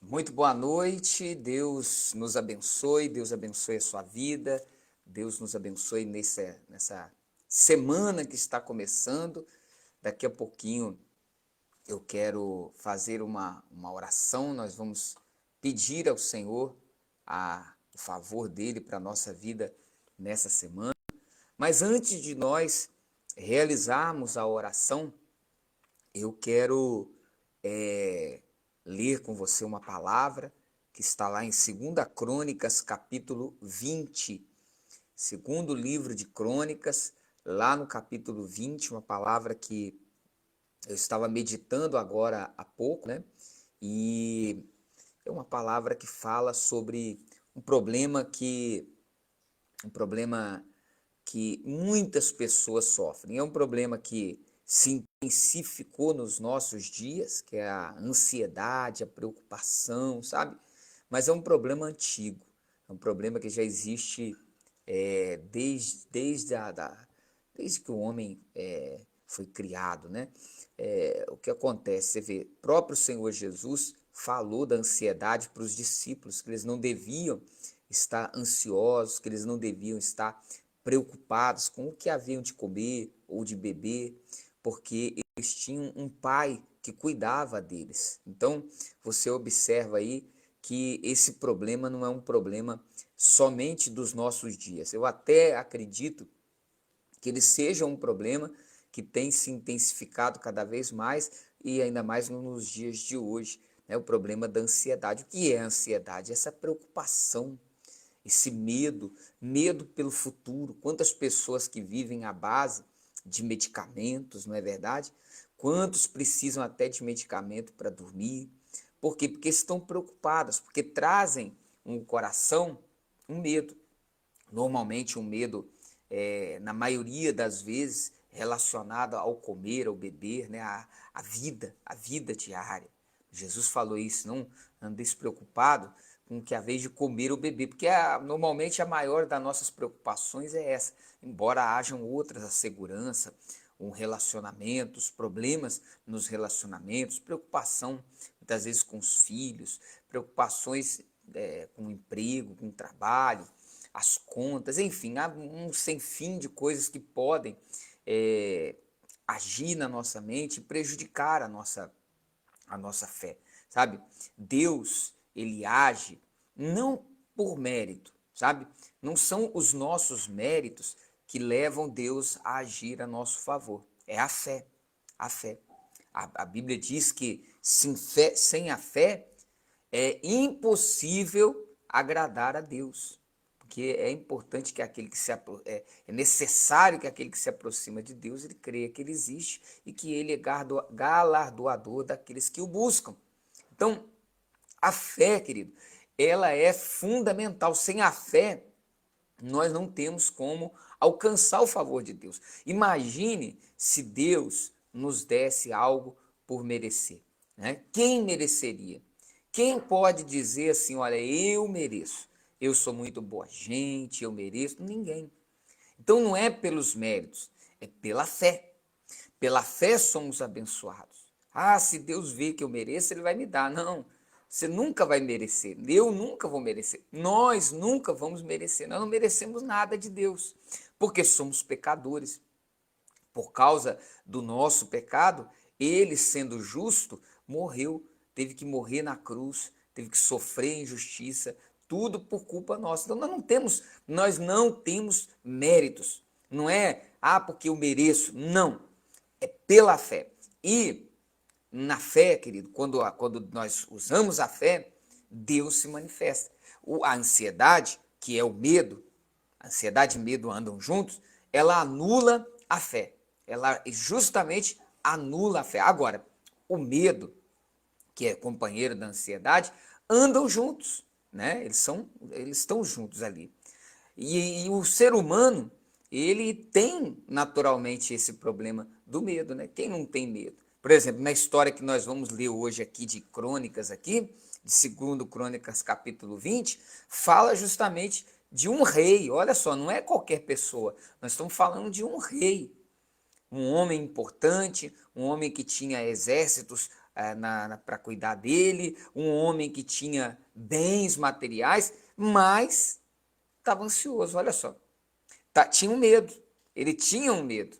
Muito boa noite, Deus nos abençoe, Deus abençoe a sua vida, Deus nos abençoe nessa semana que está começando. Daqui a pouquinho eu quero fazer uma oração, nós vamos pedir ao Senhor o favor dele para a nossa vida nessa semana. Mas antes de nós realizarmos a oração, eu quero ler com você uma palavra que está lá em 2 Crônicas, capítulo 20. Segundo livro de Crônicas, lá no capítulo 20, uma palavra que eu estava meditando agora há pouco, né? E é uma palavra que fala sobre um problema que um problema que muitas pessoas sofrem. É um problema que se intensificou nos nossos dias, que é a ansiedade, a preocupação, sabe? Mas é um problema antigo, é um problema que já existe desde que o homem foi criado, né? O que acontece? Você vê, próprio Senhor Jesus falou da ansiedade para os discípulos, que eles não deviam estar ansiosos, que eles não deviam estar preocupados com o que haviam de comer ou de beber, porque eles tinham um pai que cuidava deles. Então, você observa aí que esse problema não é um problema somente dos nossos dias. Eu até acredito que ele seja um problema que tem se intensificado cada vez mais e ainda mais nos dias de hoje, né? O problema da ansiedade. O que é a ansiedade? Essa preocupação, esse medo pelo futuro. Quantas pessoas que vivem à base de medicamentos, não é verdade? Quantos precisam até de medicamento para dormir? Por quê? Porque estão preocupadas, porque trazem no coração um medo. Normalmente um medo, na maioria das vezes, relacionado ao comer, ao beber, né? A vida diária. Jesus falou isso, não andeis preocupado com o que a vez de comer ou beber, porque normalmente a maior das nossas preocupações é essa, embora hajam outras, a segurança, um relacionamento, os problemas nos relacionamentos, preocupação muitas vezes com os filhos, preocupações com o emprego, com o trabalho, as contas, enfim, há um sem fim de coisas que podem agir na nossa mente e prejudicar a nossa fé, sabe? Deus, ele age não por mérito, sabe? Não são os nossos méritos que levam Deus a agir a nosso favor, é a fé, a fé. A Bíblia diz que sem a fé é impossível agradar a Deus, porque é importante que é necessário que aquele que se aproxima de Deus, ele creia que ele existe e que ele é galardoador daqueles que o buscam. Então, a fé, querido, ela é fundamental. Sem a fé, nós não temos como alcançar o favor de Deus. Imagine se Deus nos desse algo por merecer, né? Quem mereceria? Quem pode dizer assim, olha, eu mereço, eu sou muito boa gente, eu mereço? Ninguém. Então não é pelos méritos, é pela fé. Pela fé somos abençoados. Ah, se Deus vê que eu mereço, ele vai me dar. Não, você nunca vai merecer. Eu nunca vou merecer. Nós nunca vamos merecer. Nós não merecemos nada de Deus, porque somos pecadores. Por causa do nosso pecado, ele, sendo justo, morreu, teve que morrer na cruz, teve que sofrer injustiça, tudo por culpa nossa. Então nós não temos méritos. Não é, porque eu mereço. Não, é pela fé. E na fé, querido, quando nós usamos a fé, Deus se manifesta. A ansiedade, que é o medo, a ansiedade e medo andam juntos, ela anula a fé. Ela justamente anula a fé. Agora, o medo, que é companheiro da ansiedade, andam juntos, né? Eles estão juntos ali. E o ser humano, ele tem naturalmente esse problema do medo, né? Quem não tem medo? Por exemplo, na história que nós vamos ler hoje aqui de Crônicas aqui, de 2 Crônicas capítulo 20, fala justamente de um rei. Olha só, não é qualquer pessoa. Nós estamos falando de um rei, um homem importante, um homem que tinha exércitos para cuidar dele, um homem que tinha bens materiais, mas estava ansioso, olha só. Tinha um medo, ele tinha um medo,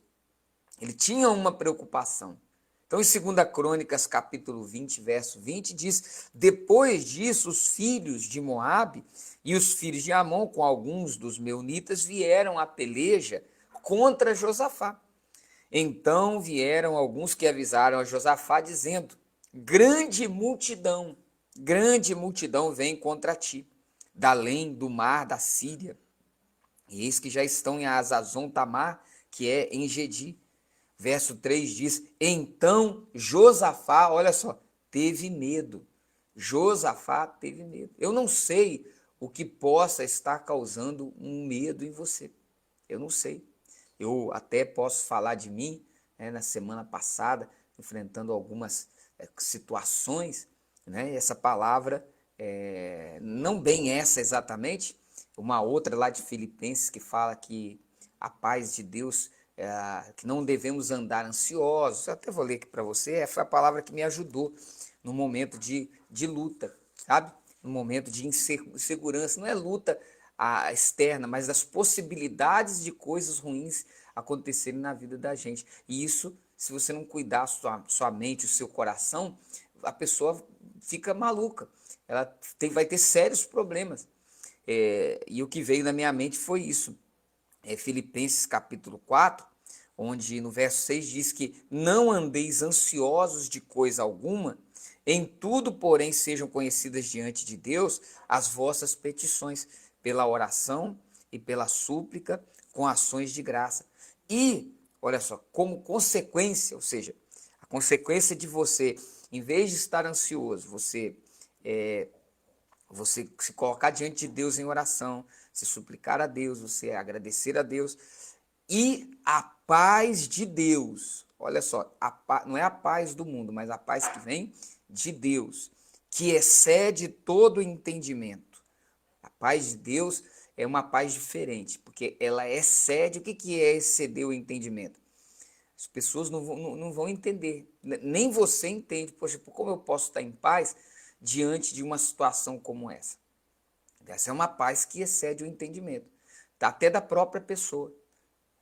ele tinha uma preocupação. Então, em 2 Crônicas, capítulo 20, verso 20, diz: depois disso, os filhos de Moabe e os filhos de Amon, com alguns dos meunitas, vieram à peleja contra Josafá. Então vieram alguns que avisaram a Josafá, dizendo: grande multidão vem contra ti, da além do mar da Síria. E eis que já estão em Azazon Tamar, que é em Gedi. Verso 3 diz: então Josafá, olha só, teve medo. Josafá teve medo. Eu não sei o que possa estar causando um medo em você. Eu não sei. Eu até posso falar de mim, né, na semana passada, enfrentando algumas situações, né, essa palavra, não bem essa exatamente, uma outra lá de Filipenses que fala que a paz de Deus, que não devemos andar ansiosos. Eu até vou ler aqui para você, foi a palavra que me ajudou no momento de luta, sabe? No momento de insegurança. Não é luta externa, mas das possibilidades de coisas ruins acontecerem na vida da gente. E isso, se você não cuidar sua mente, o seu coração, a pessoa fica maluca. Ela vai ter sérios problemas. E o que veio na minha mente foi isso. Filipenses capítulo 4, onde no verso 6 diz que não andeis ansiosos de coisa alguma, em tudo, porém, sejam conhecidas diante de Deus as vossas petições, pela oração e pela súplica, com ações de graça. E, olha só, como consequência, ou seja, a consequência de você, em vez de estar ansioso, você se colocar diante de Deus em oração, se suplicar a Deus, você agradecer a Deus, e a paz de Deus, olha só, não é a paz do mundo, mas a paz que vem de Deus, que excede todo o entendimento. A paz de Deus é uma paz diferente, porque ela excede. O que é exceder o entendimento? As pessoas não vão entender, nem você entende. Poxa, como eu posso estar em paz diante de uma situação como essa? Essa é uma paz que excede o entendimento, até da própria pessoa.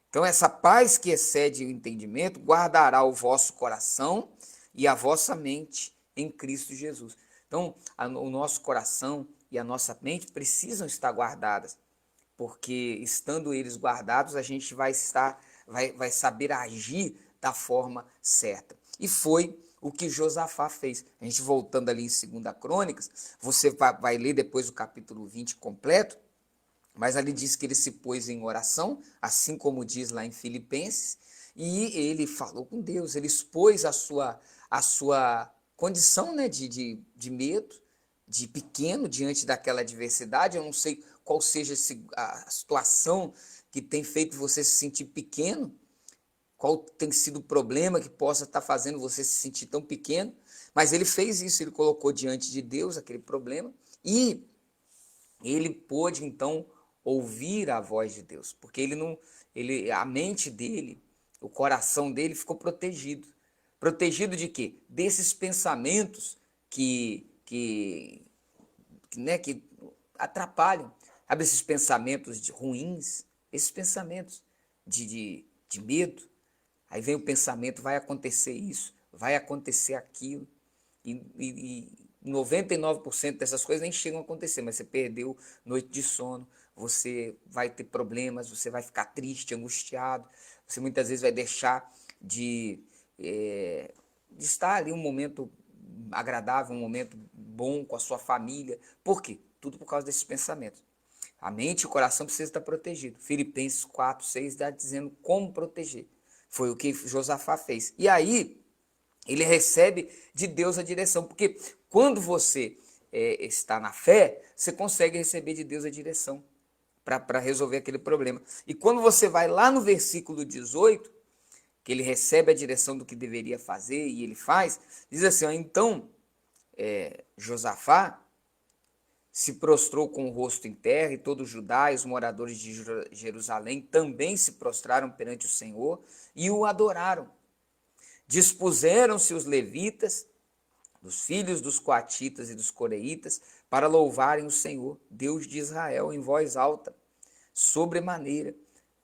Então, essa paz que excede o entendimento guardará o vosso coração e a vossa mente em Cristo Jesus. Então, o nosso coração e a nossa mente precisam estar guardadas, porque estando eles guardados, a gente vai saber agir da forma certa. E foi o que Josafá fez. A gente voltando ali em 2 Crônicas, você vai ler depois o capítulo 20 completo, mas ali diz que ele se pôs em oração, assim como diz lá em Filipenses, e ele falou com Deus, ele expôs a sua condição, né, de medo, de pequeno diante daquela adversidade. Eu não sei qual seja a situação que tem feito você se sentir pequeno, qual tem sido o problema que possa estar fazendo você se sentir tão pequeno, mas ele fez isso, ele colocou diante de Deus aquele problema, e ele pôde então ouvir a voz de Deus, porque a mente dele, o coração dele ficou protegido. Protegido de quê? Desses pensamentos que atrapalham. Sabe, esses pensamentos ruins, esses pensamentos de medo. Aí vem o pensamento: vai acontecer isso, vai acontecer aquilo. E 99% dessas coisas nem chegam a acontecer, mas você perdeu noite de sono, você vai ter problemas, você vai ficar triste, angustiado, você muitas vezes vai deixar de estar ali um momento agradável, um momento bom com a sua família. Por quê? Tudo por causa desses pensamentos. A mente e o coração precisam estar protegidos. Filipenses 4, 6 está dizendo como proteger. Foi o que Josafá fez. E aí, ele recebe de Deus a direção, porque quando você está na fé, você consegue receber de Deus a direção para resolver aquele problema. E quando você vai lá no versículo 18, que ele recebe a direção do que deveria fazer e ele faz, diz assim: ó, então Josafá se prostrou com o rosto em terra, e todo Judá e os moradores de Jerusalém também se prostraram perante o Senhor e o adoraram. Dispuseram-se os levitas dos filhos dos coatitas e dos coreitas, para louvarem o Senhor, Deus de Israel, em voz alta, sobremaneira.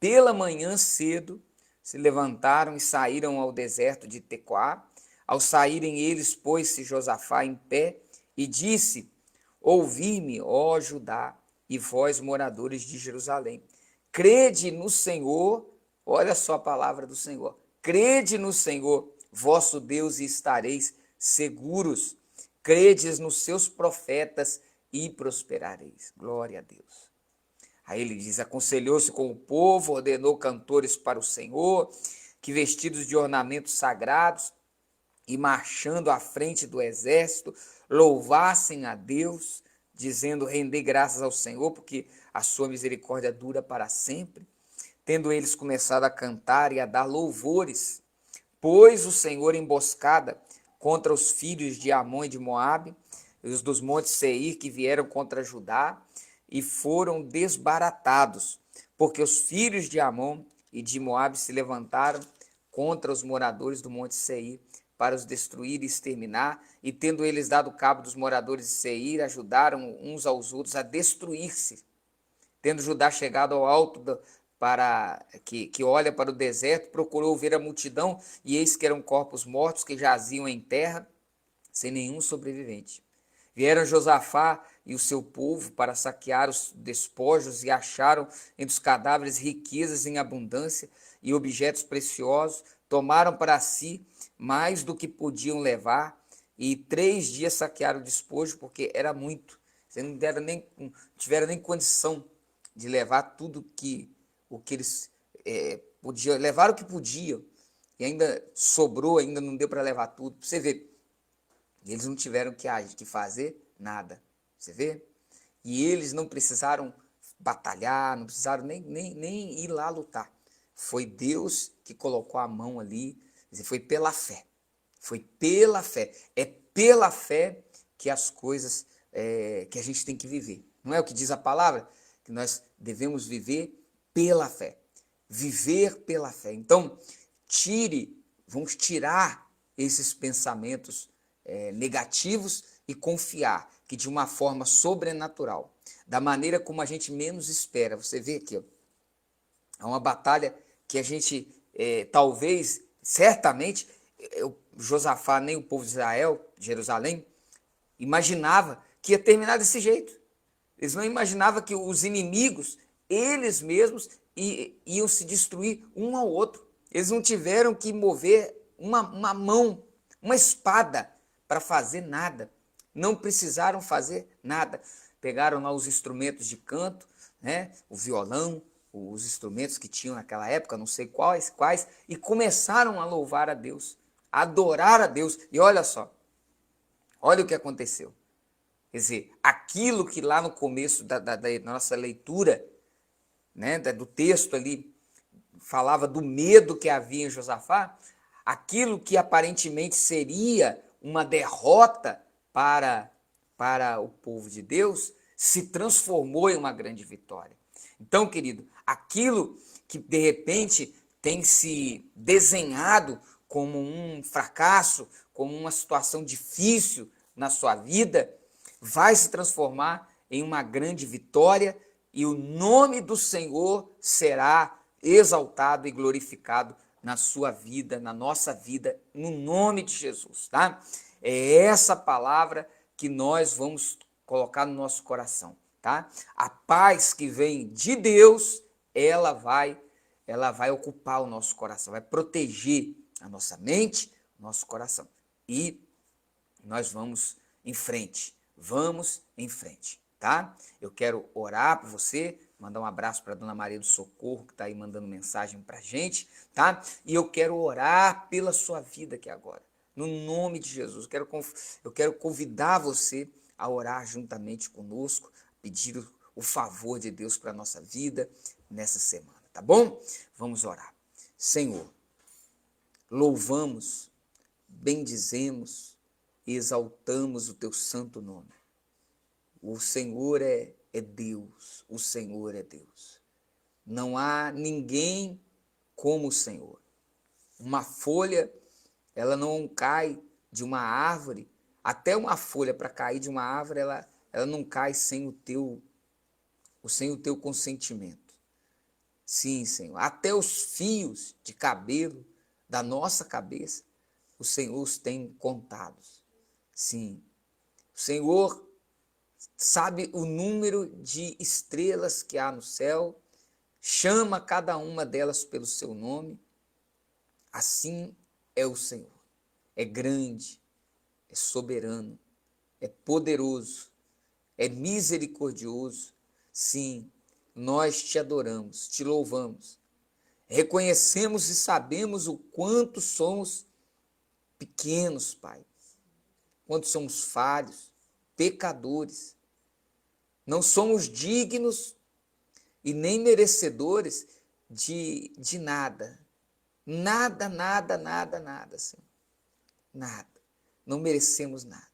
Pela manhã cedo se levantaram e saíram ao deserto de Tecoá. Ao saírem eles, pôs-se Josafá em pé e disse: Ouvi-me, ó Judá, e vós, moradores de Jerusalém. Crede no Senhor, olha só a palavra do Senhor. Crede no Senhor, vosso Deus, e estareis seguros. Credes nos seus profetas e prosperareis. Glória a Deus. Aí ele diz: aconselhou-se com o povo, ordenou cantores para o Senhor, que vestidos de ornamentos sagrados e marchando à frente do exército, louvassem a Deus, dizendo: rendei graças ao Senhor, porque a sua misericórdia dura para sempre. Tendo eles começado a cantar e a dar louvores, pôs o Senhor emboscada contra os filhos de Amon e de Moabe, e os dos montes Seir, que vieram contra Judá, e foram desbaratados, porque os filhos de Amon e de Moabe se levantaram contra os moradores do monte Seir, para os destruir e exterminar, e tendo eles dado cabo dos moradores de Seir, ajudaram uns aos outros a destruir-se. Tendo Judá chegado ao alto que olha para o deserto, procurou ver a multidão, e eis que eram corpos mortos que jaziam em terra, sem nenhum sobrevivente. Vieram Josafá e o seu povo para saquear os despojos, e acharam entre os cadáveres riquezas em abundância e objetos preciosos. Tomaram para si mais do que podiam levar, e 3 dias saquearam o despojo, porque era muito. Eles não tiveram nem condição de levar tudo o que eles podiam, levaram o que podiam, e ainda sobrou, ainda não deu para levar tudo. Você vê, eles não tiveram que fazer nada, você vê? E eles não precisaram batalhar, não precisaram nem ir lá lutar. Foi Deus que colocou a mão ali, foi pela fé. Foi pela fé. É pela fé que as coisas que a gente tem que viver. Não é o que diz a palavra? Que nós devemos viver pela fé. Viver pela fé. Então, vamos tirar esses pensamentos negativos e confiar que de uma forma sobrenatural, da maneira como a gente menos espera. Você vê aqui, ó, é uma batalha que a gente talvez, certamente, Josafá nem o povo de Israel, Jerusalém, imaginava que ia terminar desse jeito. Eles não imaginavam que os inimigos, eles mesmos, iam se destruir um ao outro. Eles não tiveram que mover uma mão, uma espada, para fazer nada. Não precisaram fazer nada. Pegaram lá os instrumentos de canto, né? O violão, os instrumentos que tinham naquela época, não sei quais, e começaram a louvar a Deus, a adorar a Deus. E olha só, olha o que aconteceu. Quer dizer, aquilo que lá no começo da nossa leitura, né, do texto ali, falava do medo que havia em Josafá, aquilo que aparentemente seria uma derrota para o povo de Deus, se transformou em uma grande vitória. Então, querido, aquilo que de repente tem se desenhado como um fracasso, como uma situação difícil na sua vida, vai se transformar em uma grande vitória, e o nome do Senhor será exaltado e glorificado na sua vida, na nossa vida, no nome de Jesus, tá? É essa palavra que nós vamos colocar no nosso coração, tá? A paz que vem de Deus, ela vai ocupar o nosso coração, vai proteger a nossa mente, o nosso coração. E nós vamos em frente. Vamos em frente, tá? Eu quero orar por você, mandar um abraço para a Dona Maria do Socorro, que está aí mandando mensagem para a gente, tá? E eu quero orar pela sua vida aqui agora, no nome de Jesus. Eu quero convidar você a orar juntamente conosco, pedir o favor de Deus para a nossa vida nessa semana, tá bom? Vamos orar. Senhor, louvamos, bendizemos, exaltamos o teu santo nome. O Senhor é Deus, o Senhor é Deus. Não há ninguém como o Senhor. Uma folha, ela não cai de uma árvore Até uma folha para cair de uma árvore, ela não cai sem sem o teu consentimento. Sim, Senhor. Até os fios de cabelo da nossa cabeça, o Senhor os tem contados. Sim. O Senhor sabe o número de estrelas que há no céu, chama cada uma delas pelo seu nome. Assim é o Senhor. É grande, é soberano, é poderoso, é misericordioso. Sim, nós te adoramos, te louvamos. Reconhecemos e sabemos o quanto somos pequenos, Pai. Quanto somos falhos, pecadores. Não somos dignos e nem merecedores de nada. Nada, nada, nada, nada, Senhor. Nada. Não merecemos nada.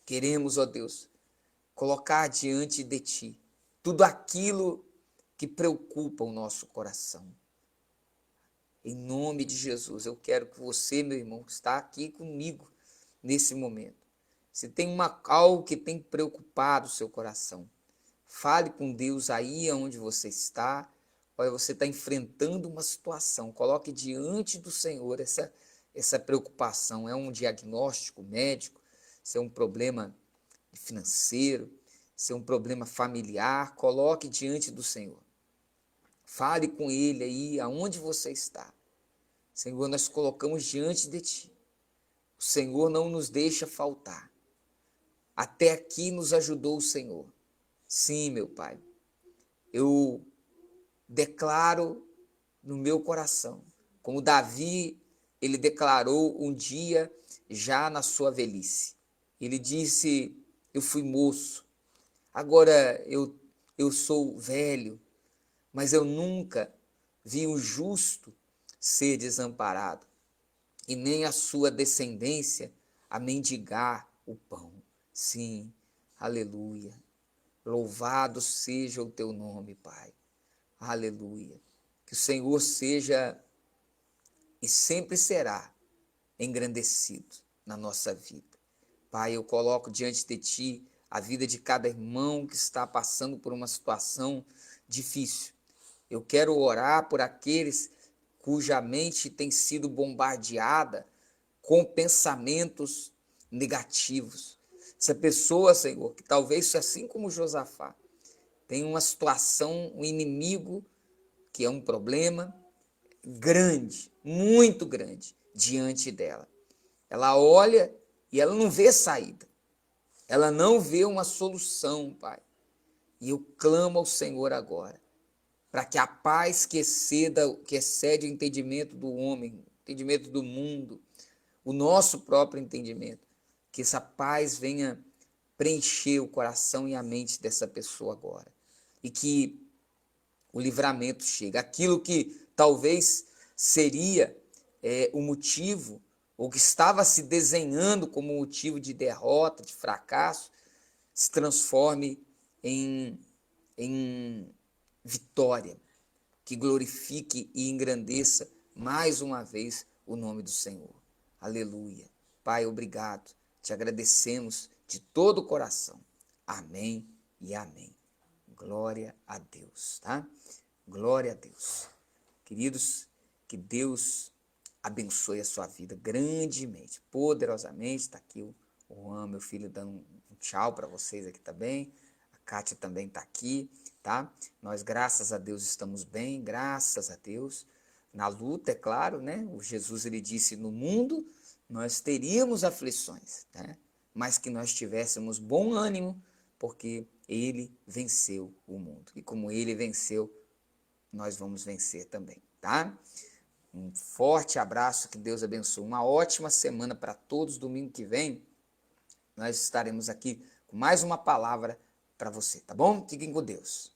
Queremos, ó Deus, colocar diante de Ti tudo aquilo que preocupa o nosso coração. Em nome de Jesus, eu quero que você, meu irmão, que está aqui comigo nesse momento, se tem algo que tem preocupado o seu coração, fale com Deus aí onde você está. Olha, você está enfrentando uma situação, coloque diante do Senhor essa preocupação. É um diagnóstico médico, se é um problema financeiro, se é um problema familiar, coloque diante do Senhor. Fale com Ele aí aonde você está. Senhor, nós colocamos diante de Ti. O Senhor não nos deixa faltar. Até aqui nos ajudou o Senhor. Sim, meu Pai, eu declaro no meu coração, como Davi, ele declarou um dia já na sua velhice. Ele disse: eu fui moço, agora eu sou velho, mas eu nunca vi o justo ser desamparado, e nem a sua descendência a mendigar o pão. Sim, aleluia. Louvado seja o teu nome, Pai. Aleluia. Que o Senhor seja e sempre será engrandecido na nossa vida. Pai, eu coloco diante de Ti a vida de cada irmão que está passando por uma situação difícil. Eu quero orar por aqueles cuja mente tem sido bombardeada com pensamentos negativos. Essa pessoa, Senhor, que talvez, assim como Josafá, tem uma situação, um inimigo, que é um problema grande, muito grande, diante dela. Ela olha e ela não vê saída. Ela não vê uma solução, Pai. E eu clamo ao Senhor agora, para que a paz que excede o entendimento do homem, o entendimento do mundo, o nosso próprio entendimento, que essa paz venha preencher o coração e a mente dessa pessoa agora. E que o livramento chegue. Aquilo que talvez seria o motivo, ou que estava se desenhando como motivo de derrota, de fracasso, se transforme em vitória, que glorifique e engrandeça mais uma vez o nome do Senhor. Aleluia. Pai, obrigado. Te agradecemos de todo o coração. Amém e amém. Glória a Deus, tá? Glória a Deus. Queridos, que Deus abençoe a sua vida grandemente, poderosamente. Está aqui o Juan, meu filho, dando um tchau para vocês aqui também. A Kátia também está aqui, tá? Nós, graças a Deus, estamos bem, graças a Deus. Na luta, é claro, né? O Jesus, ele disse, no mundo nós teríamos aflições, né? Mas que nós tivéssemos bom ânimo, porque ele venceu o mundo. E como ele venceu, nós vamos vencer também, tá? Um forte abraço, que Deus abençoe. Uma ótima semana para todos. Domingo que vem, nós estaremos aqui com mais uma palavra para você, tá bom? Fiquem com Deus.